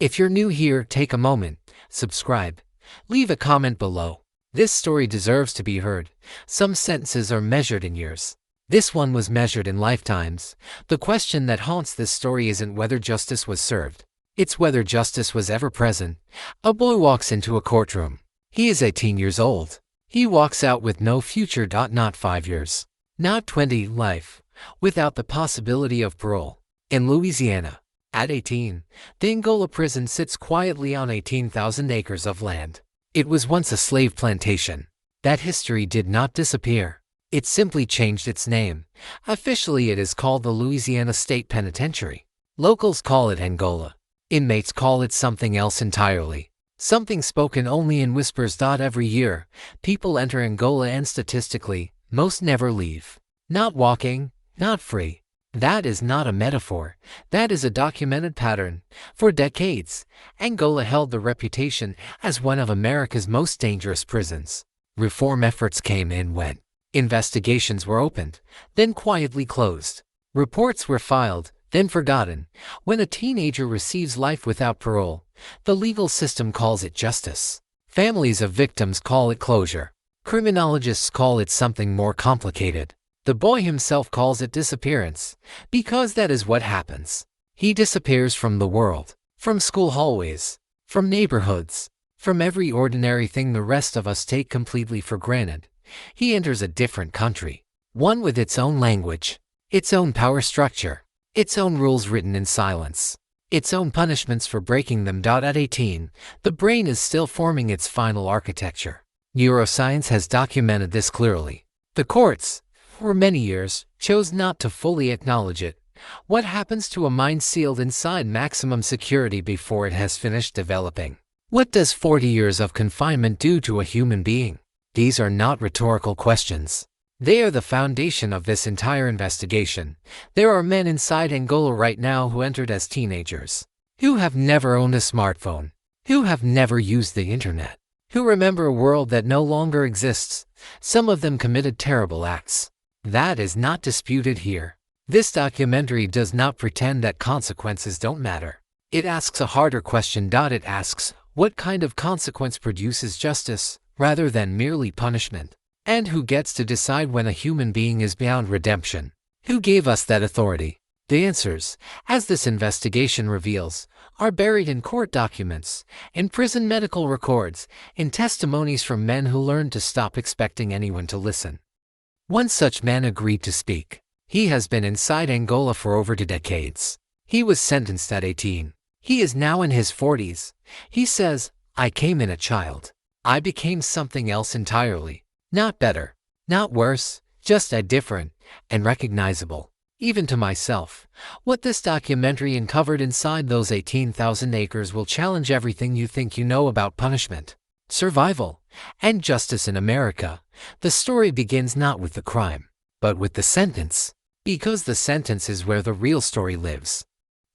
If you're new here, take a moment, subscribe, leave a comment below. This story deserves to be heard. Some sentences are measured in years. This one was measured in lifetimes. The question that haunts this story isn't whether justice was served. It's whether justice was ever present. A boy walks into a courtroom. He is 18 years old. He walks out with no future. Not 5 years. Not 20, life. Without the possibility of parole. In Louisiana, at 18, the Angola Prison sits quietly on 18,000 acres of land. It was once a slave plantation. That history did not disappear. It simply changed its name. Officially, it is called the Louisiana State Penitentiary. Locals call it Angola. Inmates call it something else entirely. Something spoken only in whispers. Every year, people enter Angola and statistically, most never leave. Not walking, not free. That is not a metaphor. That is a documented pattern. For decades, Angola held the reputation as one of America's most dangerous prisons. Reform efforts came and went. Investigations were opened, then quietly closed. Reports were filed, then forgotten. When a teenager receives life without parole, the legal system calls it justice. Families of victims call it closure. Criminologists call it something more complicated. The boy himself calls it disappearance, because that is what happens. He disappears from the world, from school hallways, from neighborhoods, from every ordinary thing the rest of us take completely for granted. He enters a different country, one with its own language, its own power structure, its own rules written in silence, its own punishments for breaking them. At 18, the brain is still forming its final architecture. Neuroscience has documented this clearly. The courts, for many years, chose not to fully acknowledge it. What happens to a mind sealed inside maximum security before it has finished developing? What does 40 years of confinement do to a human being? These are not rhetorical questions. They are the foundation of this entire investigation. There are men inside Angola right now who entered as teenagers, who have never owned a smartphone, who have never used the internet, who remember a world that no longer exists. Some of them committed terrible acts. That is not disputed here. This documentary does not pretend that consequences don't matter. It asks a harder question. It asks, what kind of consequence produces justice, rather than merely punishment? And who gets to decide when a human being is beyond redemption? Who gave us that authority? The answers, as this investigation reveals, are buried in court documents, in prison medical records, in testimonies from men who learned to stop expecting anyone to listen. One such man agreed to speak. He has been inside Angola for over 2 decades. He was sentenced at 18. He is now in his 40s. He says, I came in a child. I became something else entirely. Not better, not worse, just different and recognizable, even to myself. What this documentary uncovered inside those 18,000 acres will challenge everything you think you know about punishment, survival, and justice in America. The story begins not with the crime, but with the sentence, because the sentence is where the real story lives.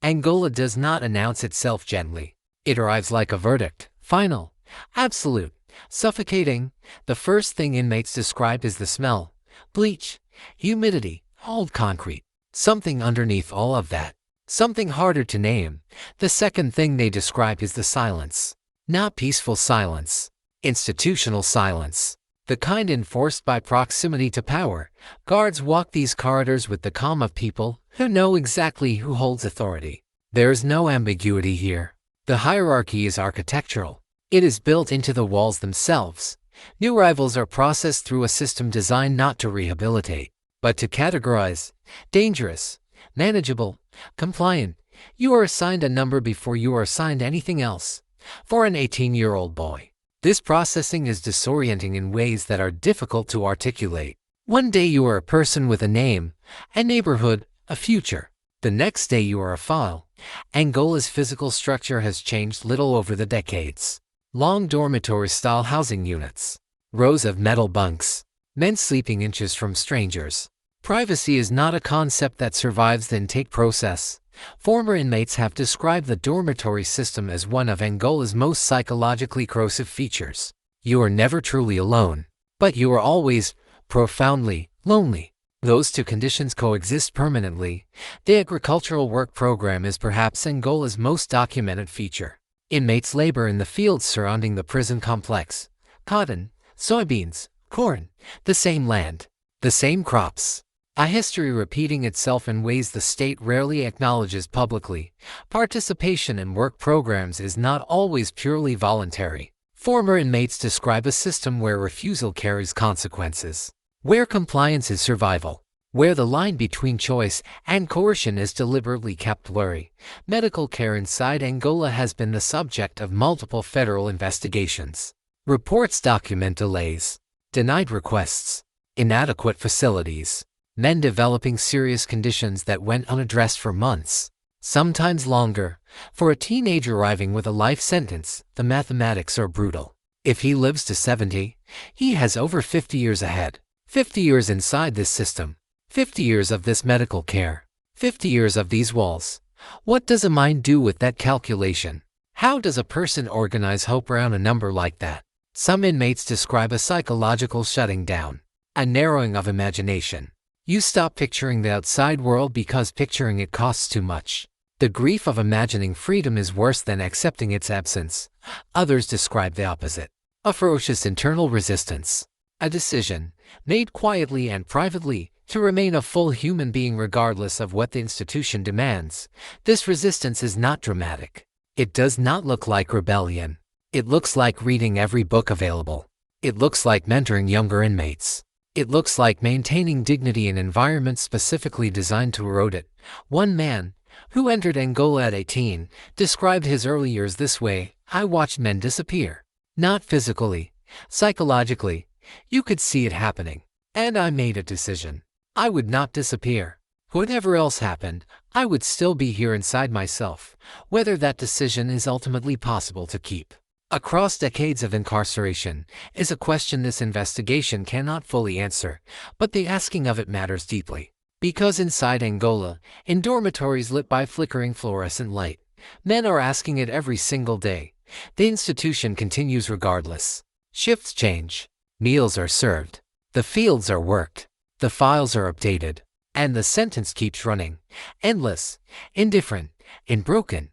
Angola does not announce itself gently. It arrives like a verdict, final, absolute, suffocating. The first thing inmates describe is the smell, bleach, humidity, old concrete. Something underneath all of that, something harder to name. The second thing they describe is the silence. Not peaceful silence, institutional silence. The kind enforced by proximity to power. Guards walk these corridors with the calm of people who know exactly who holds authority. There is no ambiguity here. The hierarchy is architectural. It is built into the walls themselves. New arrivals are processed through a system designed not to rehabilitate, but to categorize. Dangerous, manageable, compliant. You are assigned a number before you are assigned anything else. For an 18-year-old boy, this processing is disorienting in ways that are difficult to articulate. One day you are a person with a name, a neighborhood, a future. The next day you are a file. Angola's physical structure has changed little over the decades. Long dormitory-style housing units, rows of metal bunks, men sleeping inches from strangers. Privacy is not a concept that survives the intake process. Former inmates have described the dormitory system as one of Angola's most psychologically corrosive features. You are never truly alone, but you are always profoundly lonely. Those two conditions coexist permanently. The agricultural work program is perhaps Angola's most documented feature. Inmates labor in the fields surrounding the prison complex. Cotton, soybeans, corn, the same land, the same crops. A history repeating itself in ways the state rarely acknowledges publicly. Participation in work programs is not always purely voluntary. Former inmates describe a system where refusal carries consequences, where compliance is survival, where the line between choice and coercion is deliberately kept blurry. Medical care inside Angola has been the subject of multiple federal investigations. Reports document delays, denied requests, inadequate facilities, men developing serious conditions that went unaddressed for months, sometimes longer. For a teenager arriving with a life sentence, the mathematics are brutal. If he lives to 70, he has over 50 years ahead. 50 years inside this system. 50 years of this medical care. 50 years of these walls. What does a mind do with that calculation? How does a person organize hope around a number like that? Some inmates describe a psychological shutting down, a narrowing of imagination. You stop picturing the outside world because picturing it costs too much. The grief of imagining freedom is worse than accepting its absence. Others describe the opposite. A ferocious internal resistance. A decision, made quietly and privately, to remain a full human being regardless of what the institution demands. This resistance is not dramatic. It does not look like rebellion. It looks like reading every book available. It looks like mentoring younger inmates. It looks like maintaining dignity in environments specifically designed to erode it. One man, who entered Angola at 18, described his early years this way: I watched men disappear. Not physically, psychologically. You could see it happening. And I made a decision. I would not disappear. Whatever else happened, I would still be here inside myself, whether that decision is ultimately possible to keep. Across decades of incarceration is a question this investigation cannot fully answer, but the asking of it matters deeply. Because inside Angola, in dormitories lit by flickering fluorescent light, men are asking it every single day. The institution continues regardless. Shifts change. Meals are served. The fields are worked. The files are updated. And the sentence keeps running. Endless, indifferent, and broken.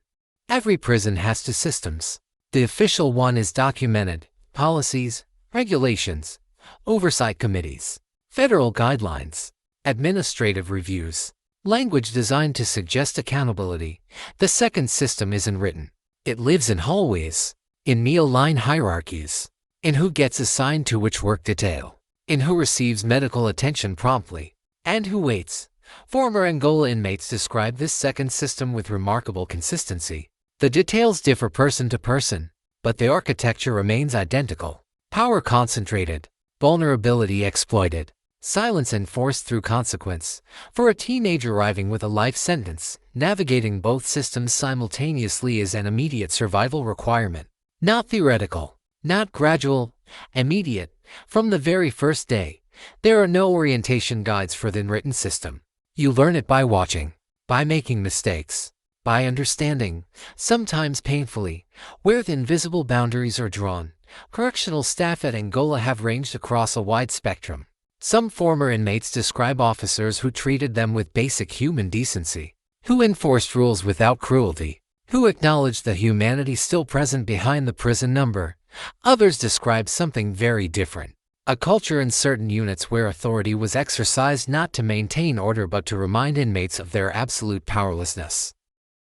Every prison has two systems. The official one is documented: policies, regulations, oversight committees, federal guidelines, administrative reviews, language designed to suggest accountability. The second system isn't written. It lives in hallways, in meal line hierarchies, in who gets assigned to which work detail, in who receives medical attention promptly, and who waits. Former Angola inmates describe this second system with remarkable consistency. The details differ person to person, but the architecture remains identical. Power concentrated, vulnerability exploited, silence enforced through consequence. For a teenager arriving with a life sentence, navigating both systems simultaneously is an immediate survival requirement. Not theoretical, not gradual, immediate. From the very first day, there are no orientation guides for the unwritten system. You learn it by watching, by making mistakes, by understanding, sometimes painfully, where the invisible boundaries are drawn. Correctional staff at Angola have ranged across a wide spectrum. Some former inmates describe officers who treated them with basic human decency, who enforced rules without cruelty, who acknowledged the humanity still present behind the prison number. Others describe something very different. A culture in certain units where authority was exercised not to maintain order but to remind inmates of their absolute powerlessness.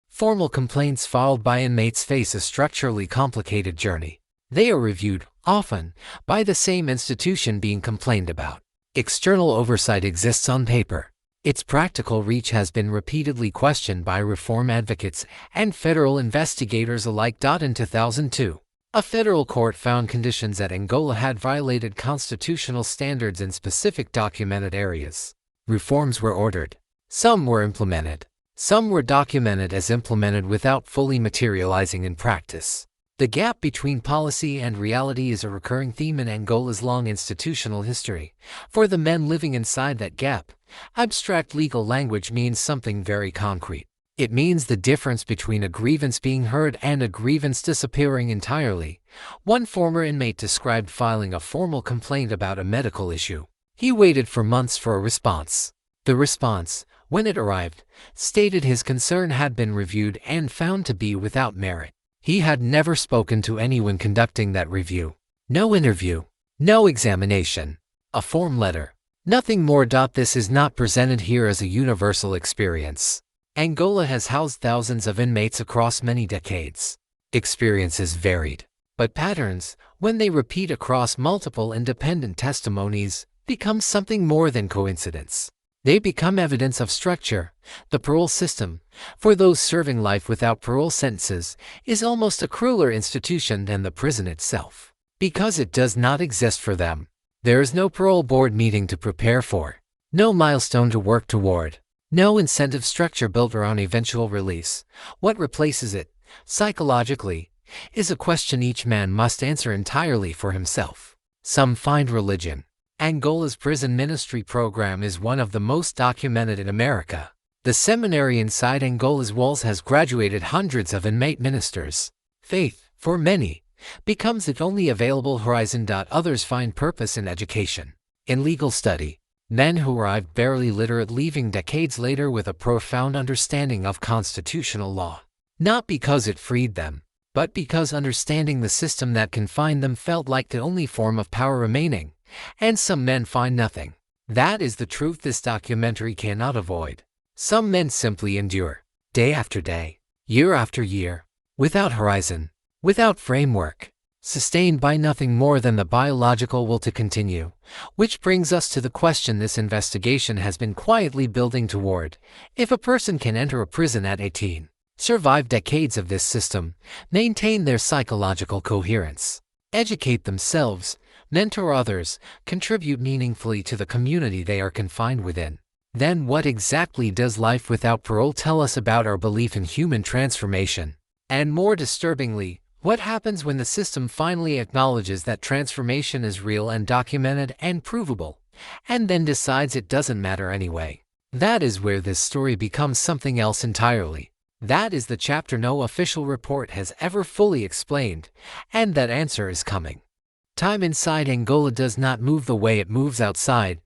Formal complaints filed by inmates face a structurally complicated journey. They are reviewed, often, by the same institution being complained about. External oversight exists on paper. Its practical reach has been repeatedly questioned by reform advocates and federal investigators alike. In 2002, a federal court found conditions at Angola had violated constitutional standards in specific documented areas. Reforms were ordered. Some were implemented. Some were documented as implemented without fully materializing in practice. The gap between policy and reality is a recurring theme in Angola's long institutional history. For the men living inside that gap, abstract legal language means something very concrete. It means the difference between a grievance being heard and a grievance disappearing entirely. One former inmate described filing a formal complaint about a medical issue. He waited for months for a response. The response, when it arrived, stated his concern had been reviewed and found to be without merit. He had never spoken to anyone conducting that review. No interview. No examination. A form letter. Nothing more. This is not presented here as a universal experience. Angola has housed thousands of inmates across many decades. Experiences varied, but patterns, when they repeat across multiple independent testimonies, become something more than coincidence. They become evidence of structure. The parole system, for those serving life without parole sentences, is almost a crueler institution than the prison itself. Because it does not exist for them. There is no parole board meeting to prepare for, no milestone to work toward, no incentive structure built around eventual release. What replaces it, psychologically, is a question each man must answer entirely for himself. Some find religion. Angola's prison ministry program is one of the most documented in America. The seminary inside Angola's walls has graduated hundreds of inmate ministers. Faith, for many, becomes the only available horizon. Others find purpose in education, in legal study. Men who arrived barely literate, leaving decades later with a profound understanding of constitutional law. Not because it freed them, but because understanding the system that confined them felt like the only form of power remaining. And some men find nothing. That is the truth this documentary cannot avoid. Some men simply endure, day after day, year after year, without horizon, without framework, sustained by nothing more than the biological will to continue. Which brings us to the question this investigation has been quietly building toward. If a person can enter a prison at 18, survive decades of this system, maintain their psychological coherence, educate themselves, mentor others, contribute meaningfully to the community they are confined within, then what exactly does life without parole tell us about our belief in human transformation? And more disturbingly, what happens when the system finally acknowledges that transformation is real and documented and provable, and then decides it doesn't matter anyway? That is where this story becomes something else entirely. That is the chapter no official report has ever fully explained, and that answer is coming. Time inside Angola does not move the way it moves outside.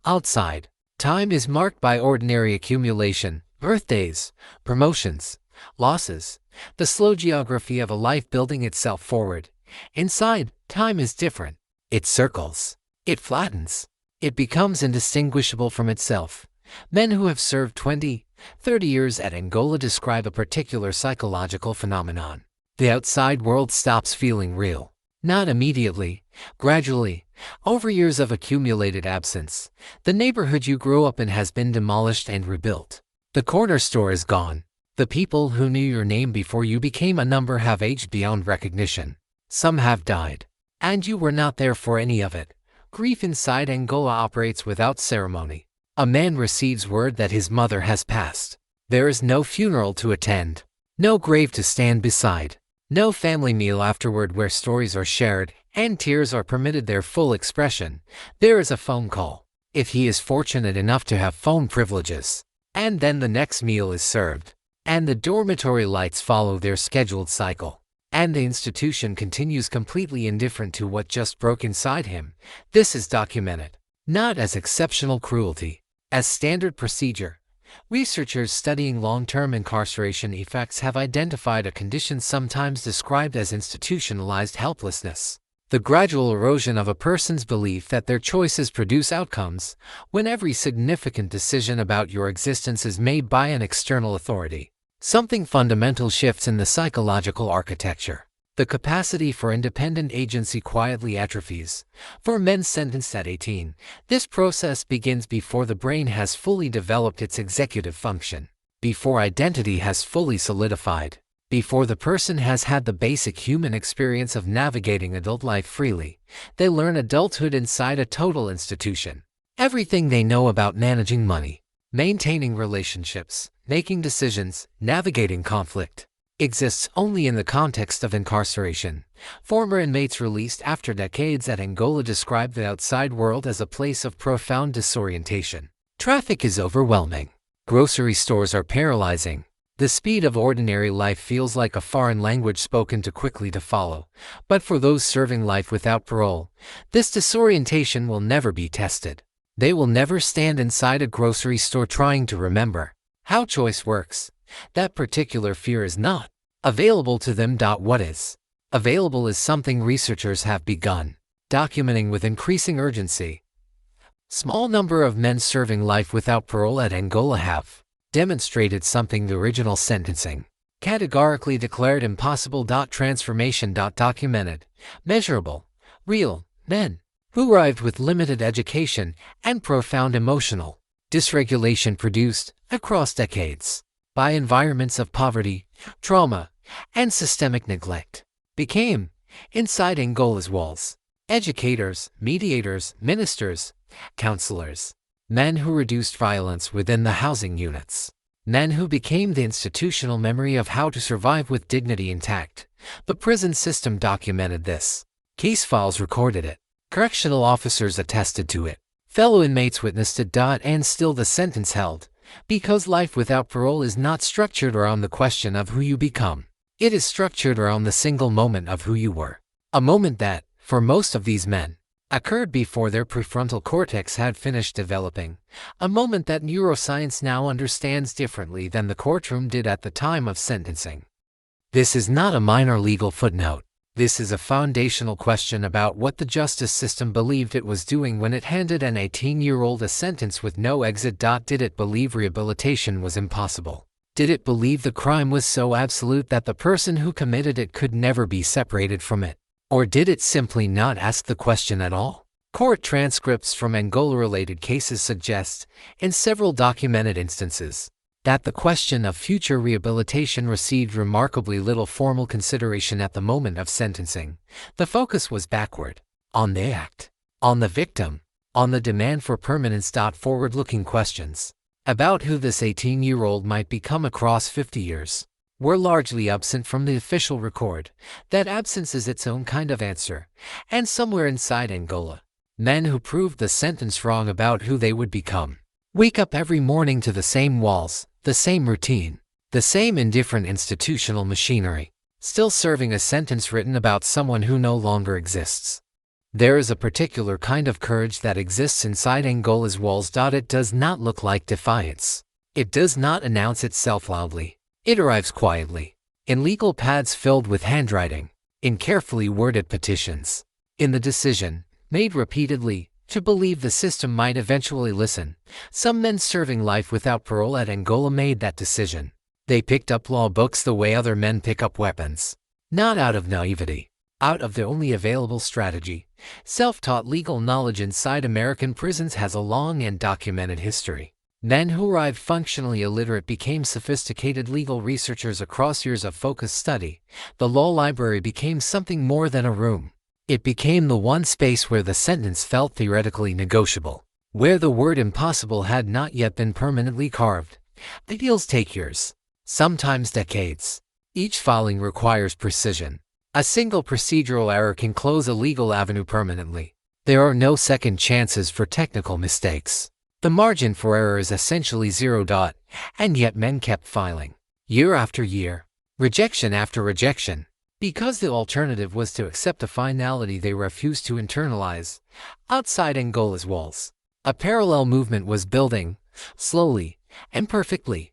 Outside, time is marked by ordinary accumulation, birthdays, promotions, losses, the slow geography of a life building itself forward. Inside, time is different. It circles. It flattens. It becomes indistinguishable from itself. Men who have served 20, 30 years at Angola describe a particular psychological phenomenon. The outside world stops feeling real. Not immediately, gradually, over years of accumulated absence. The neighborhood you grew up in has been demolished and rebuilt. The corner store is gone. The people who knew your name before you became a number have aged beyond recognition. Some have died. And you were not there for any of it. Grief inside Angola operates without ceremony. A man receives word that his mother has passed. There is no funeral to attend. No grave to stand beside. No family meal afterward where stories are shared and tears are permitted their full expression. There is a phone call, if he is fortunate enough to have phone privileges. And then the next meal is served. And the dormitory lights follow their scheduled cycle. And the institution continues completely indifferent to what just broke inside him. This is documented, not as exceptional cruelty, as standard procedure. Researchers studying long-term incarceration effects have identified a condition sometimes described as institutionalized helplessness. The gradual erosion of a person's belief that their choices produce outcomes, when every significant decision about your existence is made by an external authority. Something fundamental shifts in the psychological architecture. The capacity for independent agency quietly atrophies. For men sentenced at 18, this process begins before the brain has fully developed its executive function, before identity has fully solidified, before the person has had the basic human experience of navigating adult life freely. They learn adulthood inside a total institution. Everything they know about managing money, maintaining relationships, making decisions, navigating conflict, exists only in the context of incarceration. Former inmates released after decades at Angola describe the outside world as a place of profound disorientation. Traffic is overwhelming. Grocery stores are paralyzing. The speed of ordinary life feels like a foreign language spoken too quickly to follow. But for those serving life without parole, this disorientation will never be tested. They will never stand inside a grocery store trying to remember how choice works. That particular fear is not Available to them. What is available is something researchers have begun documenting with increasing urgency. Small number of men serving life without parole at Angola have demonstrated something the original sentencing categorically declared impossible. Transformation. Documented, measurable, real men who arrived with limited education and profound emotional dysregulation produced across decades by environments of poverty, trauma, and systemic neglect became, inside Angola's walls, educators, mediators, ministers, counselors, men who reduced violence within the housing units, men who became the institutional memory of how to survive with dignity intact. The prison system documented this. Case files recorded it. Correctional officers attested to it. Fellow inmates witnessed it. And still the sentence held, because life without parole is not structured around the question of who you become. It is structured around the single moment of who you were. A moment that, for most of these men, occurred before their prefrontal cortex had finished developing. A moment that neuroscience now understands differently than the courtroom did at the time of sentencing. This is not a minor legal footnote. This is a foundational question about what the justice system believed it was doing when it handed an 18-year-old a sentence with no exit. Did it believe rehabilitation was impossible? Did it believe the crime was so absolute that the person who committed it could never be separated from it? Or did it simply not ask the question at all? Court transcripts from Angola-related cases suggest, in several documented instances, that the question of future rehabilitation received remarkably little formal consideration at the moment of sentencing. The focus was backward, on the act, on the victim, on the demand for permanence. Forward-looking questions about who this 18-year-old might become across 50 years were largely absent from the official record. That absence is its own kind of answer, and somewhere inside Angola, men who proved the sentence wrong about who they would become wake up every morning to the same walls, the same routine, the same indifferent institutional machinery, still serving a sentence written about someone who no longer exists. There is a particular kind of courage that exists inside Angola's walls. It does not look like defiance. It does not announce itself loudly. It arrives quietly, in legal pads filled with handwriting, in carefully worded petitions, in the decision, made repeatedly, to believe the system might eventually listen. Some men serving life without parole at Angola made that decision. They picked up law books the way other men pick up weapons. Not out of naivety, out of the only available strategy. Self-taught legal knowledge inside American prisons has a long and documented history. Men who arrived functionally illiterate became sophisticated legal researchers across years of focused study. The law library became something more than a room. It became the one space where the sentence felt theoretically negotiable, where the word impossible had not yet been permanently carved. The deals take years, sometimes decades. Each filing requires precision. A single procedural error can close a legal avenue permanently. There are no second chances for technical mistakes. The margin for error is essentially 0. And yet men kept filing, year after year, rejection after rejection. Because the alternative was to accept a finality they refused to internalize. Outside Angola's walls, a parallel movement was building, slowly, imperfectly,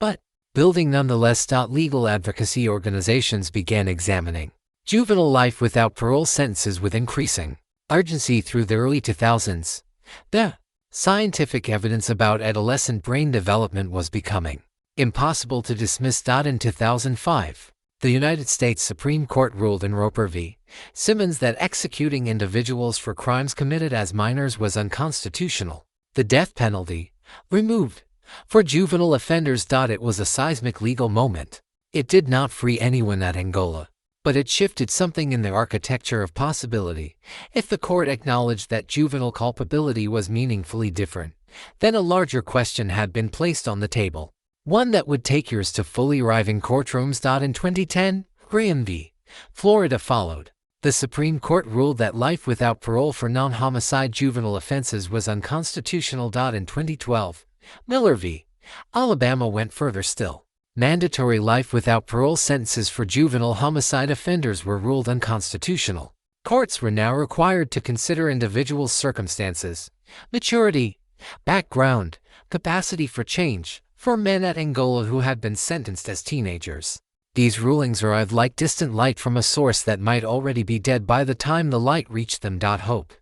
but building nonetheless. Legal advocacy organizations began examining juvenile life without parole sentences with increasing urgency through the early 2000s. The scientific evidence about adolescent brain development was becoming impossible to dismiss. In 2005, the United States Supreme Court ruled in Roper v. Simmons that executing individuals for crimes committed as minors was unconstitutional. The death penalty, removed, for juvenile offenders. It was a seismic legal moment. It did not free anyone at Angola, but it shifted something in the architecture of possibility. If the court acknowledged that juvenile culpability was meaningfully different, then a larger question had been placed on the table. One that would take years to fully arrive in courtrooms. In 2010, Graham v. Florida followed. The Supreme Court ruled that life without parole for non-homicide juvenile offenses was unconstitutional. In 2012, Miller v. Alabama went further still. Mandatory life without parole sentences for juvenile homicide offenders were ruled unconstitutional. Courts were now required to consider individuals' circumstances, maturity, background, capacity for change, for men at Angola who had been sentenced as teenagers. These rulings arrived like distant light from a source that might already be dead by the time the light reached them. Hope.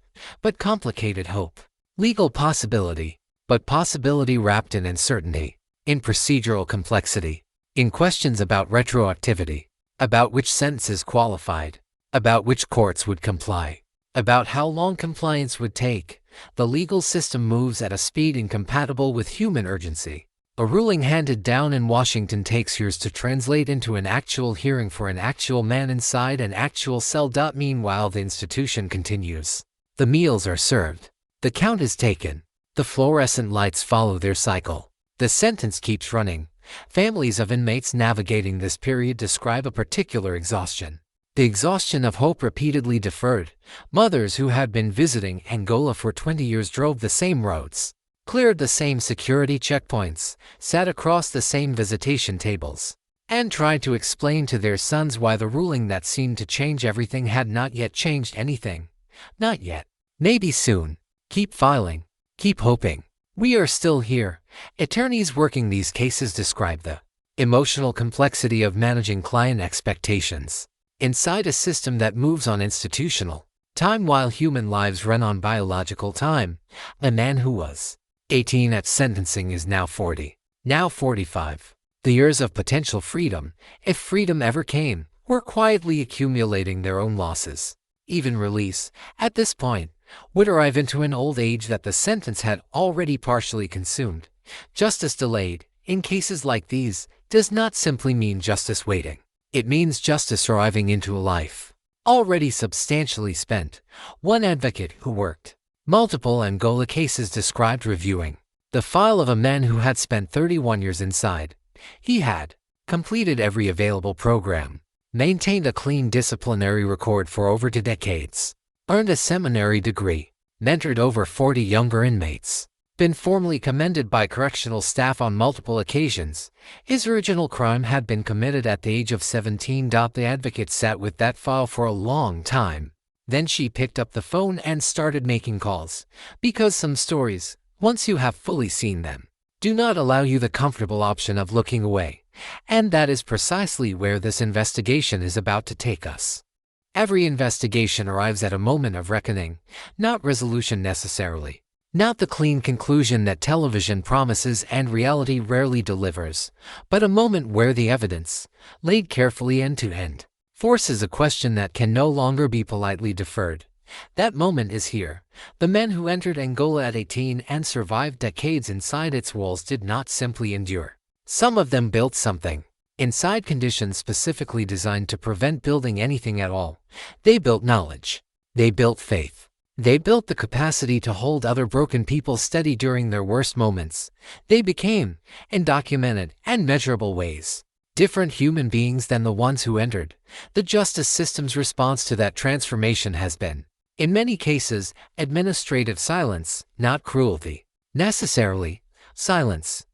But complicated hope. Legal possibility. But possibility wrapped in uncertainty. In procedural complexity. In questions about retroactivity. About which sentences qualified. About which courts would comply. About how long compliance would take. The legal system moves at a speed incompatible with human urgency. A ruling handed down in Washington takes years to translate into an actual hearing for an actual man inside an actual cell. Meanwhile, the institution continues. The meals are served. The count is taken. The fluorescent lights follow their cycle. The sentence keeps running. Families of inmates navigating this period describe a particular exhaustion. The exhaustion of hope repeatedly deferred. Mothers who had been visiting Angola for 20 years drove the same roads, cleared the same security checkpoints, sat across the same visitation tables, and tried to explain to their sons why the ruling that seemed to change everything had not yet changed anything. Not yet. Maybe soon. Keep filing. Keep hoping. We are still here. Attorneys working these cases describe the emotional complexity of managing client expectations inside a system that moves on institutional time while human lives run on biological time. A man who was 18 at sentencing is now 40, now 45. The years of potential freedom, if freedom ever came, were quietly accumulating their own losses. Even release, at this point, would arrive into an old age that the sentence had already partially consumed. Justice delayed, in cases like these, does not simply mean justice waiting. It means justice arriving into a life already substantially spent. One advocate who worked multiple Angola cases described reviewing the file of a man who had spent 31 years inside. He had completed every available program, maintained a clean disciplinary record for over 2 decades, earned a seminary degree, mentored over 40 younger inmates, been formally commended by correctional staff on multiple occasions. His original crime had been committed at the age of 17. The advocate sat with that file for a long time. Then she picked up the phone and started making calls, because some stories, once you have fully seen them, do not allow you the comfortable option of looking away. And that is precisely where this investigation is about to take us. Every investigation arrives at a moment of reckoning, not resolution necessarily. Not the clean conclusion that television promises and reality rarely delivers, but a moment where the evidence, laid carefully end to end, forces a question that can no longer be politely deferred. That moment is here. The men who entered Angola at 18 and survived decades inside its walls did not simply endure. Some of them built something. Inside conditions specifically designed to prevent building anything at all. They built knowledge. They built faith. They built the capacity to hold other broken people steady during their worst moments. They became, in documented and measurable ways, different human beings than the ones who entered. The justice system's response to that transformation has been, in many cases, administrative silence, not cruelty. Necessarily, silence.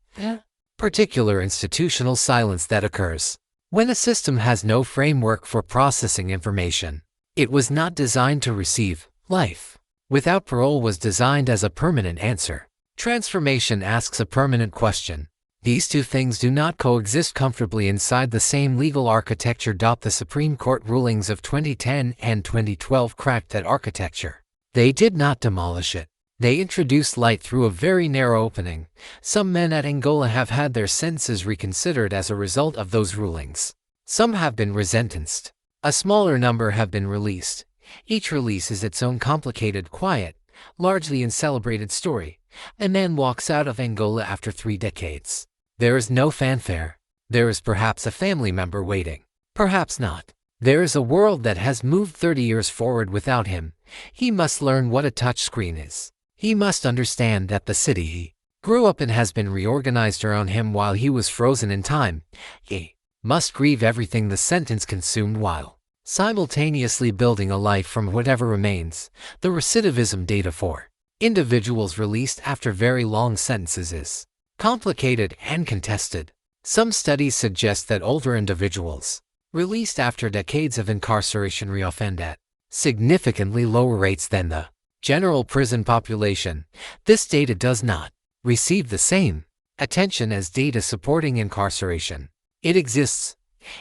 Particular institutional silence that occurs when a system has no framework for processing information. It was not designed to receive. Life without parole was designed as a permanent answer. Transformation asks a permanent question. These two things do not coexist comfortably inside the same legal architecture. The Supreme Court rulings of 2010 and 2012 cracked that architecture. They did not demolish it. They introduced light through a very narrow opening. Some men at Angola have had their sentences reconsidered as a result of those rulings. Some have been resentenced. A smaller number have been released. Each release is its own complicated, quiet, largely uncelebrated story. A man walks out of Angola after 3 decades. There is no fanfare. There is perhaps a family member waiting. Perhaps not. There is a world that has moved 30 years forward without him. He must learn what a touchscreen is. He must understand that the city he grew up in has been reorganized around him while he was frozen in time. He must grieve everything the sentence consumed while simultaneously building a life from whatever remains. The recidivism data for individuals released after very long sentences is complicated and contested. Some studies suggest that older individuals released after decades of incarceration reoffend at significantly lower rates than the general prison population. This data does not receive the same attention as data supporting incarceration. It exists,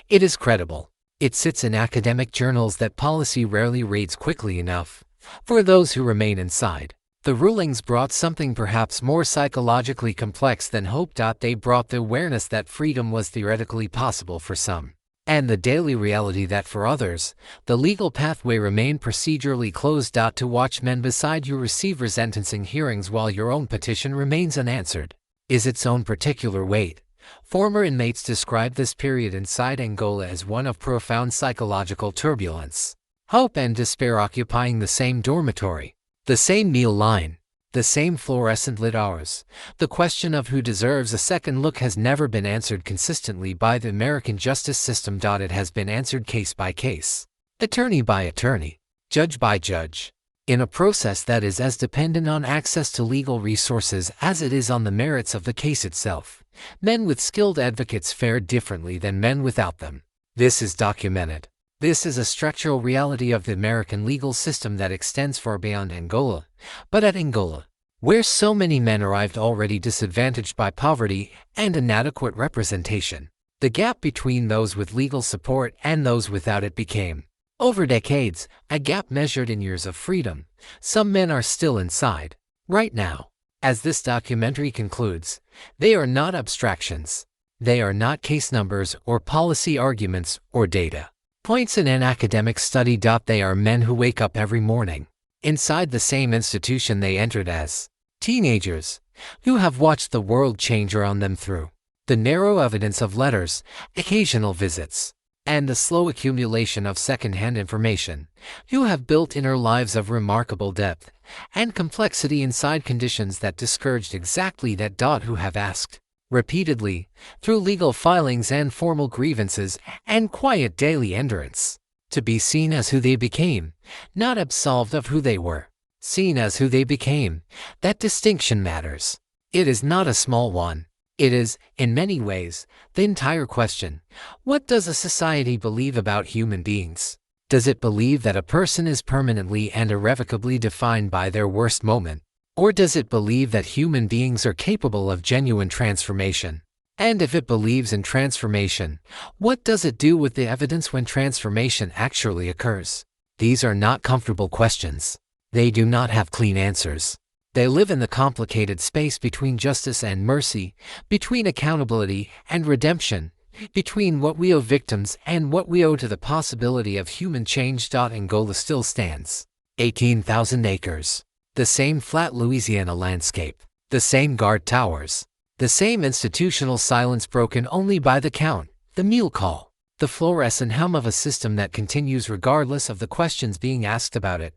It is credible. It sits in academic journals that policy rarely reads quickly enough for those who remain inside. The rulings brought something perhaps more psychologically complex than hope. They brought the awareness that freedom was theoretically possible for some, and the daily reality that for others, the legal pathway remained procedurally closed. To watch men beside you receive sentencing hearings while your own petition remains unanswered is its own particular weight. Former inmates describe this period inside Angola as one of profound psychological turbulence. Hope and despair occupying the same dormitory, the same meal line, the same fluorescent lit hours. The question of who deserves a second look has never been answered consistently by the American justice system. It has been answered case by case, attorney by attorney, judge by judge, in a process that is as dependent on access to legal resources as it is on the merits of the case itself. Men with skilled advocates fared differently than men without them. This is documented. This is a structural reality of the American legal system that extends far beyond Angola. But at Angola, where so many men arrived already disadvantaged by poverty and inadequate representation, the gap between those with legal support and those without it became, over decades, a gap measured in years of freedom. Some men are still inside, right now. As this documentary concludes, they are not abstractions. They are not case numbers or policy arguments or data points in an academic study. They are men who wake up every morning inside the same institution they entered as teenagers, who have watched the world change around them through the narrow evidence of letters, occasional visits, and the slow accumulation of second-hand information, who have built inner lives of remarkable depth and complexity inside conditions that discouraged exactly that. Who have asked repeatedly, through legal filings and formal grievances and quiet daily endurance, to be seen as who they became, not absolved of who they were. Seen as who they became, that distinction matters. It is not a small one. It is, in many ways, the entire question. What does a society believe about human beings? Does it believe that a person is permanently and irrevocably defined by their worst moment? Or does it believe that human beings are capable of genuine transformation? And if it believes in transformation, what does it do with the evidence when transformation actually occurs? These are not comfortable questions. They do not have clean answers. They live in the complicated space between justice and mercy, between accountability and redemption, between what we owe victims and what we owe to the possibility of human change. Angola still stands. 18,000 acres. The same flat Louisiana landscape. The same guard towers. The same institutional silence broken only by the count, the meal call, the fluorescent hum of a system that continues regardless of the questions being asked about it.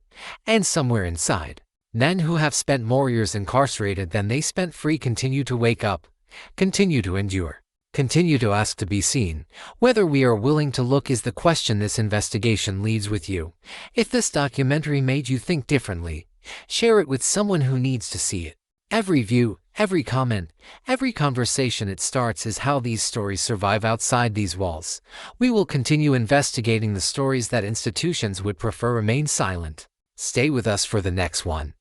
And somewhere inside, men who have spent more years incarcerated than they spent free continue to wake up, continue to endure, continue to ask to be seen. Whether we are willing to look is the question this investigation leaves with you. If this documentary made you think differently, share it with someone who needs to see it. Every view, every comment, every conversation it starts is how these stories survive outside these walls. We will continue investigating the stories that institutions would prefer remain silent. Stay with us for the next one.